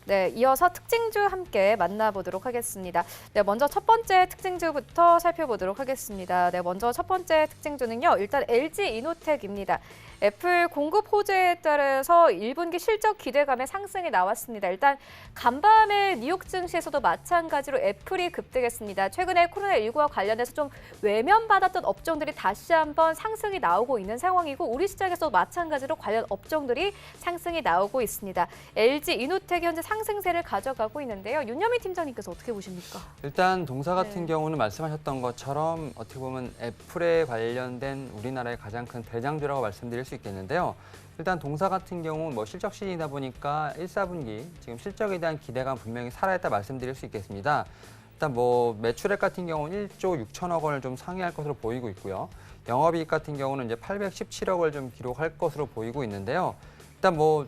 네, 이어서 특징주 함께 만나보도록 하겠습니다. 네, 먼저 첫 번째 특징주부터 살펴보도록 하겠습니다. 네, 먼저 첫 번째 특징주는요. 일단 LG이노텍입니다. 애플 공급 호재에 따라서 1분기 실적 기대감의 상승이 나왔습니다. 일단 간밤에 뉴욕 증시에서도 마찬가지로 애플이 급등했습니다. 최근에 코로나19와 관련해서 좀 외면받았던 업종들이 다시 한번 상승이 나오고 있는 상황이고 우리 시장에서도 마찬가지로 관련 업종들이 상승이 나오고 있습니다. LG이노텍이 현재 상승세를 가져가고 있는데요. 윤여미 팀장님께서 어떻게 보십니까? 일단 동사 같은 경우는 말씀하셨던 것처럼 어떻게 보면 애플에 관련된 우리나라의 가장 큰 대장주라고 말씀드릴 수 있겠는데요. 일단 동사 같은 경우는 뭐 실적 시즌이다 보니까 1, 4분기 지금 실적에 대한 기대감 분명히 살아있다 말씀드릴 수 있겠습니다. 일단 뭐 매출액 같은 경우는 1조 6천억 원을 좀 상회할 것으로 보이고 있고요. 영업이익 같은 경우는 이제 817억 원을 좀 기록할 것으로 보이고 있는데요. 일단 뭐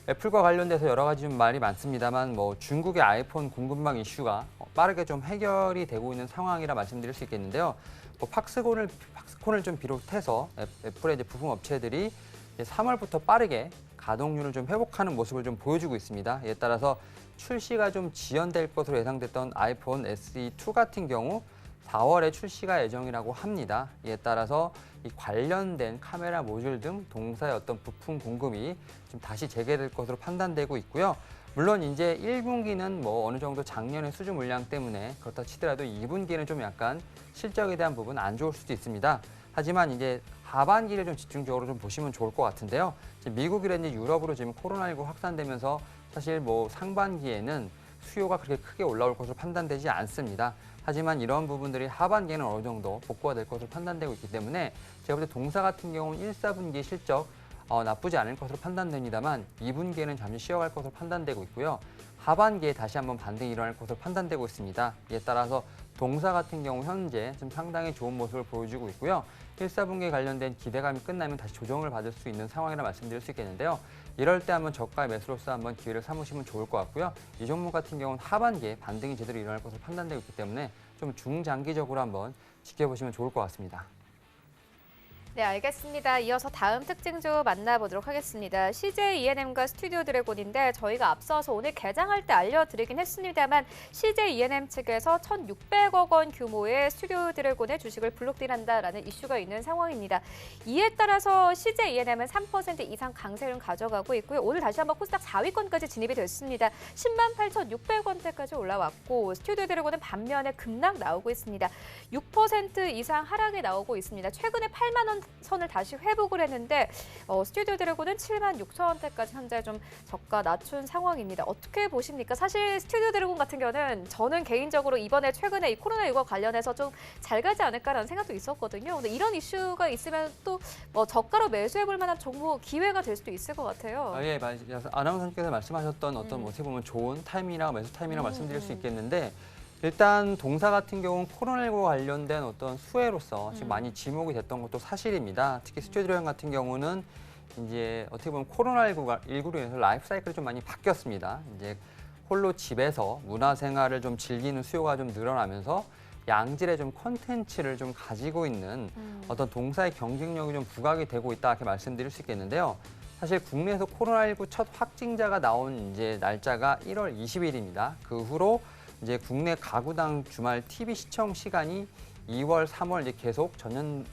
애플과 관련돼서 여러 가지 좀 말이 많습니다만 뭐 중국의 아이폰 공급망 이슈가 빠르게 좀 해결이 되고 있는 상황이라 말씀드릴 수 있겠는데요. 뭐 팍스콘을 좀 비롯해서 애플의 이제 부품 업체들이 이제 3월부터 빠르게 가동률을 좀 회복하는 모습을 좀 보여주고 있습니다. 이에 따라서 출시가 좀 지연될 것으로 예상됐던 아이폰 SE2 같은 경우 4월에 출시가 예정이라고 합니다. 이에 따라서 이 관련된 카메라 모듈 등 동사의 어떤 부품 공급이 좀 다시 재개될 것으로 판단되고 있고요. 물론 이제 1분기는 뭐 어느 정도 작년의 수주 물량 때문에 그렇다 치더라도 2분기는 좀 약간 실적에 대한 부분 안 좋을 수도 있습니다. 하지만 이제 하반기를 좀 집중적으로 좀 보시면 좋을 것 같은데요. 미국이라든지 유럽으로 지금 코로나19 확산되면서 사실 뭐 상반기에는 수요가 그렇게 크게 올라올 것으로 판단되지 않습니다. 하지만 이런 부분들이 하반기에는 어느 정도 복구가 될 것으로 판단되고 있기 때문에 제가 볼 때 동사 같은 경우는 1, 4분기 실적 나쁘지 않을 것으로 판단됩니다만 2분기에는 잠시 쉬어갈 것으로 판단되고 있고요. 하반기에 다시 한번 반등이 일어날 것으로 판단되고 있습니다. 이에 따라서 동사 같은 경우 현재 좀 상당히 좋은 모습을 보여주고 있고요. 1, 4분기에 관련된 기대감이 끝나면 다시 조정을 받을 수 있는 상황이라 말씀드릴 수 있겠는데요. 이럴 때 한번 저가의 매수로서 한번 기회를 삼으시면 좋을 것 같고요. 이 종목 같은 경우는 하반기에 반등이 제대로 일어날 것으로 판단되고 있기 때문에 좀 중장기적으로 한번 지켜보시면 좋을 것 같습니다. 네, 알겠습니다. 이어서 다음 특징주 만나보도록 하겠습니다. CJ E&M과 스튜디오 드래곤인데 저희가 앞서서 오늘 개장할 때 알려드리긴 했습니다만 CJ E&M 측에서 1,600억 원 규모의 스튜디오 드래곤의 주식을 블록딜한다라는 이슈가 있는 상황입니다. 이에 따라서 CJ E&M은 3% 이상 강세를 가져가고 있고요. 오늘 다시 한번 코스닥 4위권까지 진입이 됐습니다. 108,600원대까지 올라왔고 스튜디오 드래곤은 반면에 급락 나오고 있습니다. 6% 이상 하락이 나오고 있습니다. 최근에 8만 원 선을 다시 회복을 했는데 스튜디오 드래곤은 76,000원대까지 현재 좀 저가 낮춘 상황입니다. 어떻게 보십니까? 사실 스튜디오 드래곤 같은 경우는 저는 개인적으로 이번에 최근에 이 코로나19와 관련해서 좀 잘 가지 않을까라는 생각도 있었거든요. 근데 이런 이슈가 있으면 또 저가로 매수해볼 만한 종목 기회가 될 수도 있을 것 같아요. 예, 아나운서님께서 말씀하셨던 어떤 어떻게 보면 좋은 타이밍이나 매수 타이밍이라고 말씀드릴 수 있겠는데 일단 동사 같은 경우는 코로나19와 관련된 어떤 수혜로서 지금 많이 지목이 됐던 것도 사실입니다. 특히 스튜디오 같은 경우는 이제 어떻게 보면 코로나19로 인해서 라이프 사이클이 좀 많이 바뀌었습니다. 이제 홀로 집에서 문화생활을 좀 즐기는 수요가 좀 늘어나면서 양질의 좀 콘텐츠를 좀 가지고 있는 어떤 동사의 경쟁력이 좀 부각이 되고 있다 이렇게 말씀드릴 수 있겠는데요. 사실 국내에서 코로나19 첫 확진자가 나온 이제 날짜가 1월 20일입니다. 그 후로 이제 국내 가구당 주말 TV 시청 시간이 2월, 3월 이제 계속 전년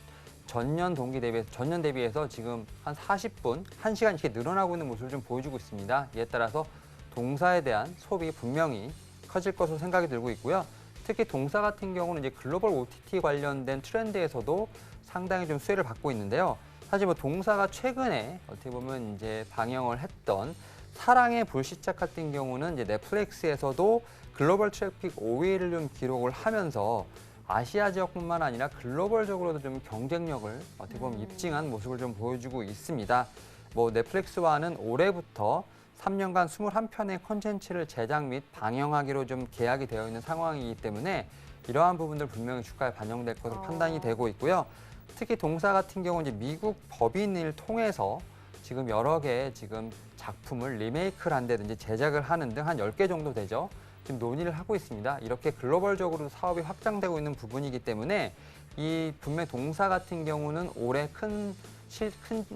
대비해서 지금 한 40분, 1시간 이렇게 늘어나고 있는 모습을 좀 보여주고 있습니다. 이에 따라서 동사에 대한 소비 분명히 커질 것으로 생각이 들고 있고요. 특히 동사 같은 경우는 이제 글로벌 OTT 관련된 트렌드에서도 상당히 좀 수혜를 받고 있는데요. 사실 뭐 동사가 최근에 어떻게 보면 이제 방영을 했던 사랑의 불시착 같은 경우는 이제 넷플릭스에서도 글로벌 트래픽 5위를 좀 기록을 하면서 아시아 지역뿐만 아니라 글로벌적으로도 좀 경쟁력을 어떻게 보면 입증한 모습을 좀 보여주고 있습니다. 뭐 넷플릭스와는 올해부터 3년간 21편의 콘텐츠를 제작 및 방영하기로 좀 계약이 되어 있는 상황이기 때문에 이러한 부분들 분명히 주가에 반영될 것으로 판단이 되고 있고요. 특히 동사 같은 경우 이제 미국 법인을 통해서 지금 여러 개의 지금 작품을 리메이크를 한다든지 제작을 하는 등 한 10개 정도 되죠. 지금 논의를 하고 있습니다. 이렇게 글로벌적으로 사업이 확장되고 있는 부분이기 때문에 이 분명 동사 같은 경우는 올해 큰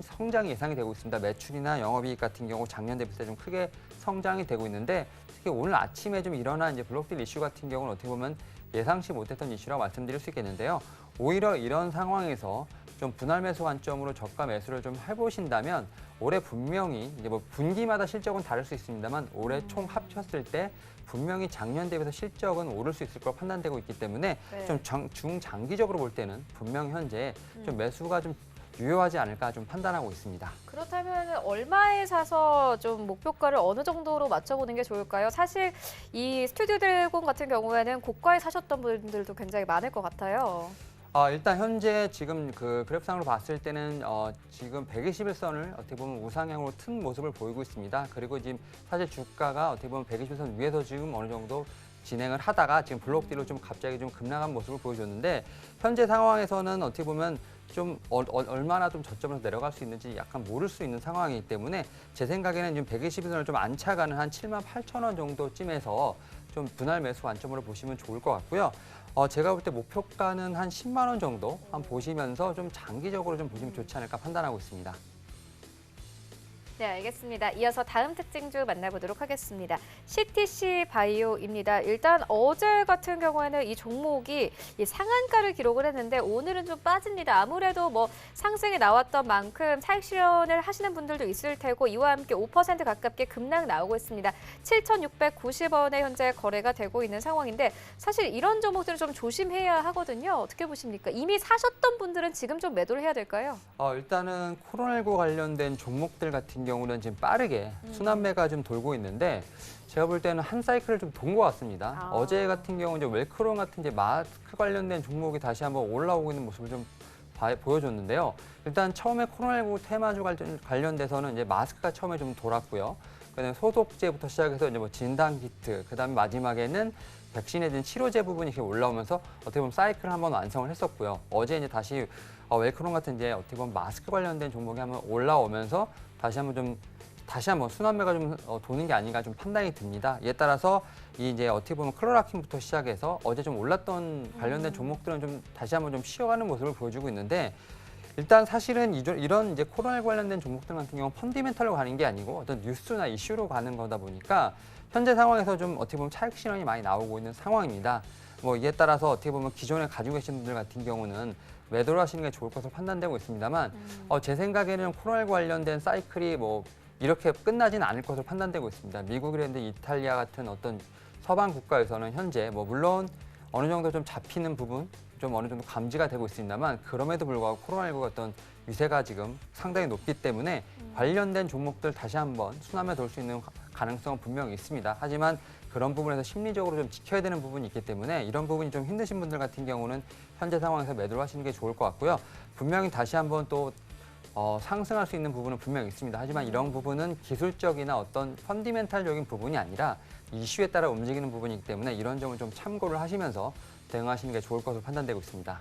성장이 예상이 되고 있습니다. 매출이나 영업이익 같은 경우 작년 대비 때 좀 크게 성장이 되고 있는데 특히 오늘 아침에 좀 일어난 이제 블록딜 이슈 같은 경우는 어떻게 보면 예상치 못했던 이슈라고 말씀드릴 수 있겠는데요. 오히려 이런 상황에서 좀 분할 매수 관점으로 저가 매수를 좀 해보신다면 올해 분명히 이제 뭐 분기마다 실적은 다를 수 있습니다만 올해 총 합쳤을 때 분명히 작년 대비해서 실적은 오를 수 있을 거로 판단되고 있기 때문에 네. 좀 중장기적으로 볼 때는 분명 현재 좀 매수가 좀 유효하지 않을까 좀 판단하고 있습니다. 그렇다면 얼마에 사서 좀 목표가를 어느 정도로 맞춰보는 게 좋을까요? 사실 이 스튜디오 드래곤 같은 경우에는 고가에 사셨던 분들도 굉장히 많을 것 같아요. 일단 현재 지금 그 그래프상으로 봤을 때는 지금 121선을 어떻게 보면 우상향으로 튼 모습을 보이고 있습니다. 그리고 지금 사실 주가가 어떻게 보면 121선 위에서 지금 어느 정도 진행을 하다가 지금 블록딜로 좀 갑자기 좀 급락한 모습을 보여줬는데 현재 상황에서는 어떻게 보면 좀 얼마나 좀 저점에서 내려갈 수 있는지 약간 모를 수 있는 상황이기 때문에 제 생각에는 지금 121선을 좀 안차가는 한 78,000원 정도쯤에서 좀 분할 매수 관점으로 보시면 좋을 것 같고요. 제가 볼 때 목표가는 한 10만 원 정도 보시면서 좀 장기적으로 좀 보시면 좋지 않을까 판단하고 있습니다. 네, 알겠습니다. 이어서 다음 특징주 만나보도록 하겠습니다. CTC 바이오입니다. 일단 어제 같은 경우에는 이 종목이 이 상한가를 기록을 했는데 오늘은 좀 빠집니다. 아무래도 뭐 상승이 나왔던 만큼 차익 실현을 하시는 분들도 있을 테고 이와 함께 5% 가깝게 급락 나오고 있습니다. 7,690원에 현재 거래가 되고 있는 상황인데 사실 이런 종목들은 좀 조심해야 하거든요. 어떻게 보십니까? 이미 사셨던 분들은 지금 좀 매도를 해야 될까요? 일단은 코로나19 관련된 종목들 같은 경우는 지금 빠르게 순환매가 좀 돌고 있는데 제가 볼 때는 한 사이클을 좀 돈 것 같습니다. 어제 같은 경우 이제 웰크론 같은 이제 마스크 관련된 종목이 다시 한번 올라오고 있는 모습을 좀 보여줬는데요. 일단 처음에 코로나19 테마주 관련돼서는 이제 마스크가 처음에 좀 돌았고요. 그다음에 소독제부터 시작해서 이제 뭐 진단 키트, 그다음에 마지막에는 백신에 대한 치료제 부분이 이렇게 올라오면서 어떻게 보면 사이클을 한번 완성을 했었고요. 어제 이제 다시 웰크론 같은 이제 어떻게 보면 마스크 관련된 종목이 한번 올라오면서 다시 한번 순환매가 좀 도는 게 아닌가 좀 판단이 듭니다. 이에 따라서 이제 어떻게 보면 클로라킨부터 시작해서 어제 좀 올랐던 관련된 종목들은 좀 다시 한번 좀 쉬어가는 모습을 보여주고 있는데 일단 사실은 이런 이제 코로나 관련된 종목들 같은 경우는 펀디멘털로 가는 게 아니고 어떤 뉴스나 이슈로 가는 거다 보니까 현재 상황에서 좀 어떻게 보면 차익 실현이 많이 나오고 있는 상황입니다. 뭐 이에 따라서 어떻게 보면 기존에 가지고 계신 분들 같은 경우는 매도를 하시는 게 좋을 것으로 판단되고 있습니다만 제 생각에는 코로나19 관련된 사이클이 뭐 이렇게 끝나지는 않을 것으로 판단되고 있습니다. 미국이라든지 이탈리아 같은 어떤 서방 국가에서는 현재 뭐 물론 어느 정도 좀 잡히는 부분, 좀 어느 정도 감지가 되고 있습니다만 그럼에도 불구하고 코로나19가 어떤 유세가 지금 상당히 높기 때문에 관련된 종목들 다시 한번 순환매 돌 수 있는 가능성은 분명히 있습니다. 하지만 그런 부분에서 심리적으로 좀 지켜야 되는 부분이 있기 때문에 이런 부분이 좀 힘드신 분들 같은 경우는 현재 상황에서 매도를 하시는 게 좋을 것 같고요. 분명히 다시 한번 또 상승할 수 있는 부분은 분명히 있습니다. 하지만 이런 부분은 기술적이나 어떤 펀디멘탈적인 부분이 아니라 이슈에 따라 움직이는 부분이기 때문에 이런 점을 좀 참고를 하시면서 대응하시는 게 좋을 것으로 판단되고 있습니다.